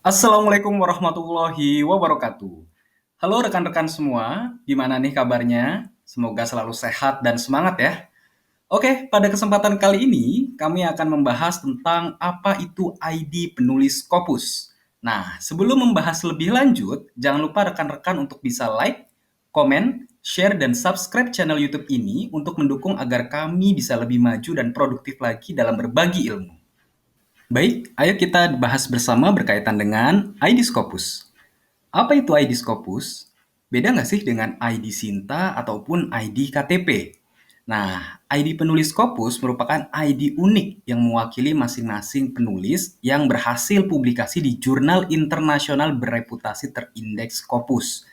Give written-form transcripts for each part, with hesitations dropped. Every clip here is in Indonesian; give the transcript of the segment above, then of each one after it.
Assalamualaikum warahmatullahi wabarakatuh. Halo rekan-rekan semua, gimana nih kabarnya? Semoga selalu sehat dan semangat ya. Oke, pada kesempatan kali ini kami akan membahas tentang apa itu ID penulis Scopus. Nah, sebelum membahas lebih lanjut, jangan lupa rekan-rekan untuk bisa like, komen, share, dan subscribe channel YouTube ini untuk mendukung agar kami bisa lebih maju dan produktif lagi dalam berbagi ilmu. Baik, ayo kita bahas bersama berkaitan dengan ID Scopus. Apa itu ID Scopus? Beda nggak sih dengan ID Sinta ataupun ID KTP? Nah, ID penulis Scopus merupakan ID unik yang mewakili masing-masing penulis yang berhasil publikasi di jurnal internasional bereputasi terindeks Scopus.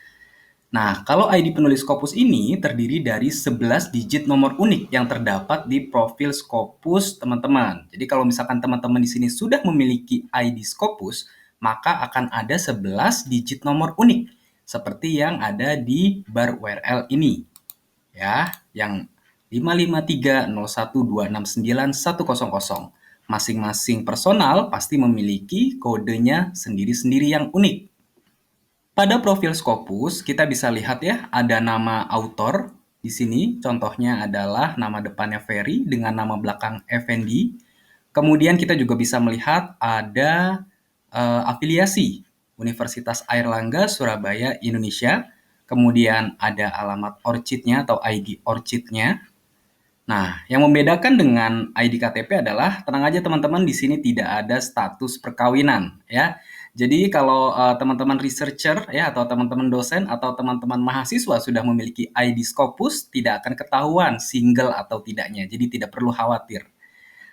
Nah, kalau ID penulis Scopus ini terdiri dari 11 digit nomor unik yang terdapat di profil Scopus teman-teman. Jadi kalau misalkan teman-teman di sini sudah memiliki ID Scopus, maka akan ada 11 digit nomor unik seperti yang ada di bar URL ini. Ya, yang 55301269100. Masing-masing personal pasti memiliki kodenya sendiri-sendiri yang unik. Pada profil Scopus, kita bisa lihat ya, ada nama autor di sini. Contohnya adalah nama depannya Ferry dengan nama belakang Effendi. Kemudian kita juga bisa melihat ada afiliasi Universitas Airlangga Surabaya Indonesia. Kemudian ada alamat orchidnya atau ID orchidnya. Nah, yang membedakan dengan ID KTP adalah tenang aja teman-teman, di sini tidak ada status perkawinan ya. Jadi kalau teman-teman researcher ya atau teman-teman dosen atau teman-teman mahasiswa sudah memiliki ID Scopus, tidak akan ketahuan single atau tidaknya. Jadi tidak perlu khawatir.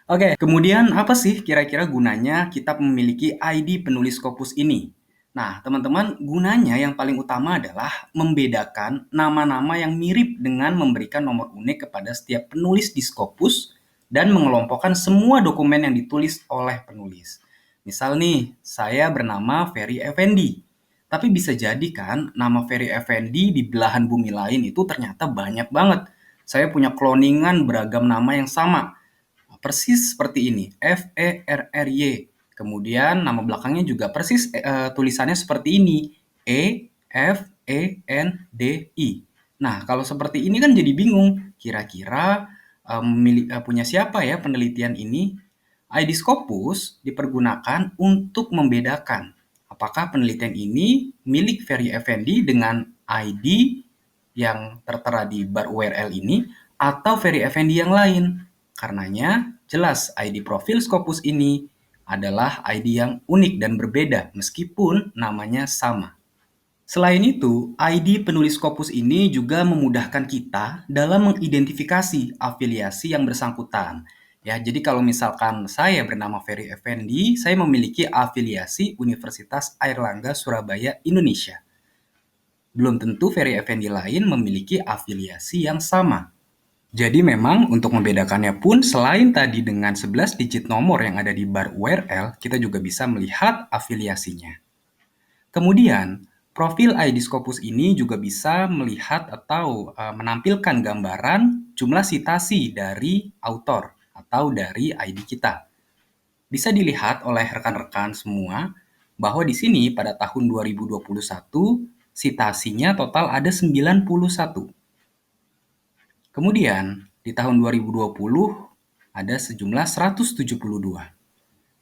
Oke, kemudian apa sih kira-kira gunanya kita memiliki ID penulis Scopus ini? Nah, teman-teman, gunanya yang paling utama adalah membedakan nama-nama yang mirip dengan memberikan nomor unik kepada setiap penulis di Scopus dan mengelompokkan semua dokumen yang ditulis oleh penulis. Misal nih, saya bernama Ferry Effendi. Tapi bisa jadi kan nama Ferry Effendi di belahan bumi lain itu ternyata banyak banget. Saya punya kloningan beragam nama yang sama. Persis seperti ini, Ferry. Kemudian nama belakangnya juga persis tulisannya seperti ini, Efendi. Nah, kalau seperti ini kan jadi bingung. Kira-kira punya siapa ya penelitian ini? ID Scopus dipergunakan untuk membedakan apakah penelitian ini milik Ferry Effendi dengan ID yang tertera di bar URL ini atau Ferry Effendi yang lain. Karenanya, jelas ID profil Scopus ini adalah ID yang unik dan berbeda meskipun namanya sama. Selain itu, ID penulis Scopus ini juga memudahkan kita dalam mengidentifikasi afiliasi yang bersangkutan. Ya, jadi kalau misalkan saya bernama Ferry Effendi, saya memiliki afiliasi Universitas Airlangga Surabaya Indonesia. Belum tentu Ferry Effendi lain memiliki afiliasi yang sama. Jadi memang untuk membedakannya pun selain tadi dengan 11 digit nomor yang ada di bar URL, kita juga bisa melihat afiliasinya. Kemudian, profil ID Scopus ini juga bisa melihat atau menampilkan gambaran jumlah sitasi dari autor atau dari ID kita. Bisa dilihat oleh rekan-rekan semua bahwa di sini pada tahun 2021 sitasinya total ada 91. Kemudian, di tahun 2020 ada sejumlah 172.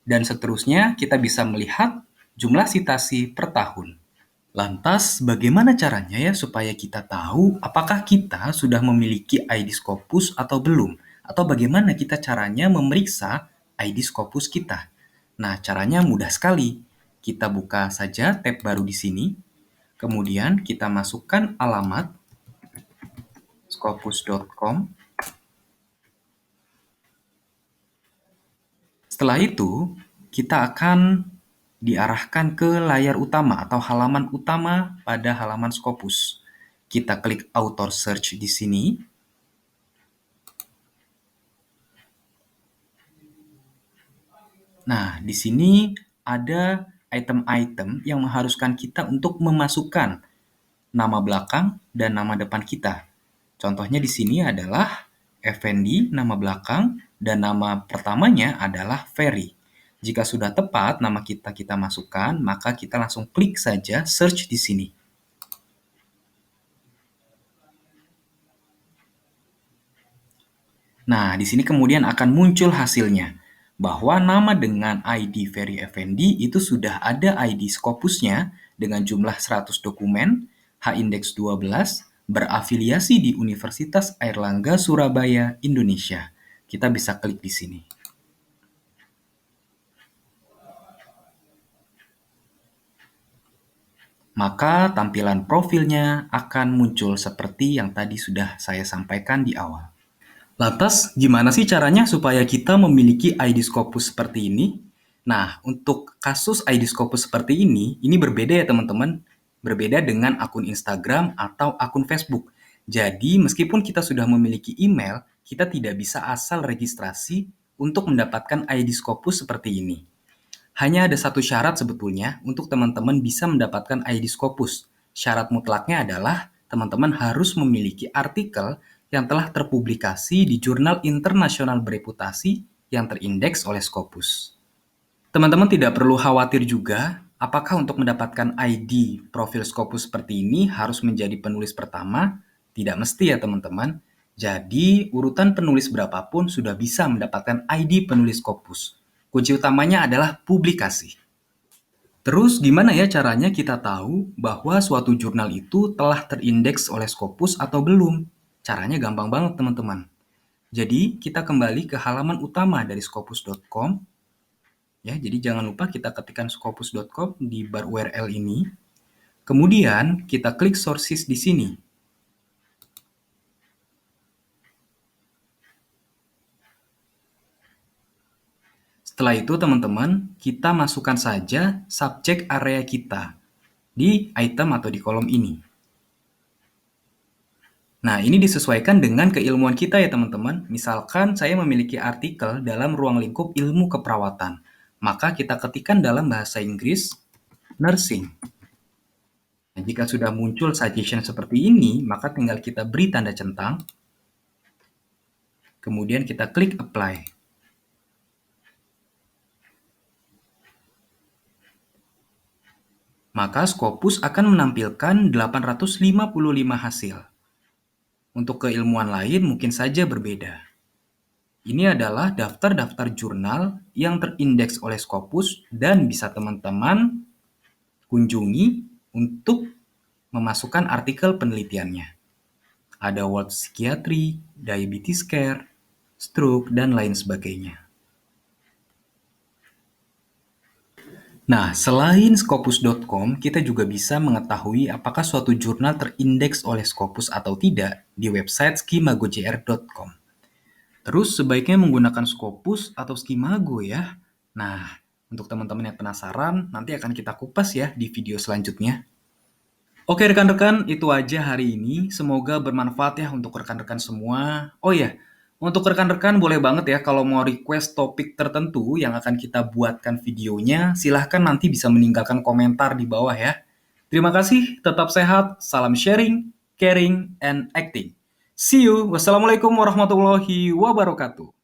Dan seterusnya kita bisa melihat jumlah sitasi per tahun. Lantas, bagaimana caranya ya supaya kita tahu apakah kita sudah memiliki ID Scopus atau belum? Atau bagaimana kita caranya memeriksa ID Scopus kita? Nah, caranya mudah sekali. Kita buka saja tab baru di sini. Kemudian kita masukkan alamat scopus.com. Setelah itu, kita akan diarahkan ke layar utama atau halaman utama pada halaman Scopus. Kita klik author search di sini. Nah, di sini ada item-item yang mengharuskan kita untuk memasukkan nama belakang dan nama depan kita. Contohnya di sini adalah Effendi, nama belakang, dan nama pertamanya adalah Ferry. Jika sudah tepat nama kita masukkan, maka kita langsung klik saja search di sini. Nah, di sini kemudian akan muncul hasilnya, bahwa nama dengan ID Ferry Effendi itu sudah ada ID Scopusnya dengan jumlah 100 dokumen, H-index 12, berafiliasi di Universitas Airlangga Surabaya, Indonesia. Kita bisa klik di sini. Maka tampilan profilnya akan muncul seperti yang tadi sudah saya sampaikan di awal. Lantas, gimana sih caranya supaya kita memiliki ID Scopus seperti ini? Nah, untuk kasus ID Scopus seperti ini berbeda ya teman-teman. Berbeda dengan akun Instagram atau akun Facebook. Jadi, meskipun kita sudah memiliki email, kita tidak bisa asal registrasi untuk mendapatkan ID Scopus seperti ini. Hanya ada satu syarat sebetulnya untuk teman-teman bisa mendapatkan ID Scopus. Syarat mutlaknya adalah teman-teman harus memiliki artikel yang telah terpublikasi di jurnal internasional bereputasi yang terindeks oleh Scopus. Teman-teman tidak perlu khawatir juga, apakah untuk mendapatkan ID profil Scopus seperti ini harus menjadi penulis pertama? Tidak mesti ya teman-teman. Jadi, urutan penulis berapapun sudah bisa mendapatkan ID penulis Scopus. Kunci utamanya adalah publikasi. Terus gimana ya caranya kita tahu bahwa suatu jurnal itu telah terindeks oleh Scopus atau belum? Caranya gampang banget teman-teman. Jadi kita kembali ke halaman utama dari scopus.com. Ya, jadi jangan lupa kita ketikkan scopus.com di bar URL ini. Kemudian kita klik sources di sini. Setelah itu teman-teman, kita masukkan saja subjek area kita di item atau di kolom ini. Nah, ini disesuaikan dengan keilmuan kita ya teman-teman. Misalkan saya memiliki artikel dalam ruang lingkup ilmu keperawatan. Maka kita ketikkan dalam bahasa Inggris, nursing. Nah, jika sudah muncul citation seperti ini, maka tinggal kita beri tanda centang. Kemudian kita klik apply. Maka Scopus akan menampilkan 855 hasil. Untuk keilmuan lain mungkin saja berbeda. Ini adalah daftar-daftar jurnal yang terindeks oleh Scopus dan bisa teman-teman kunjungi untuk memasukkan artikel penelitiannya. Ada World Psychiatry, Diabetes Care, Stroke, dan lain sebagainya. Nah, selain Scopus.com, kita juga bisa mengetahui apakah suatu jurnal terindeks oleh Scopus atau tidak di website skimagojr.com. Terus sebaiknya menggunakan Scopus atau Skimago ya. Nah, untuk teman-teman yang penasaran, nanti akan kita kupas ya di video selanjutnya. Oke rekan-rekan, itu aja hari ini. Semoga bermanfaat ya untuk rekan-rekan semua. Oh iya, untuk rekan-rekan boleh banget ya kalau mau request topik tertentu yang akan kita buatkan videonya, silahkan nanti bisa meninggalkan komentar di bawah ya. Terima kasih, tetap sehat, salam sharing, caring, and acting. See you. Wassalamualaikum warahmatullahi wabarakatuh.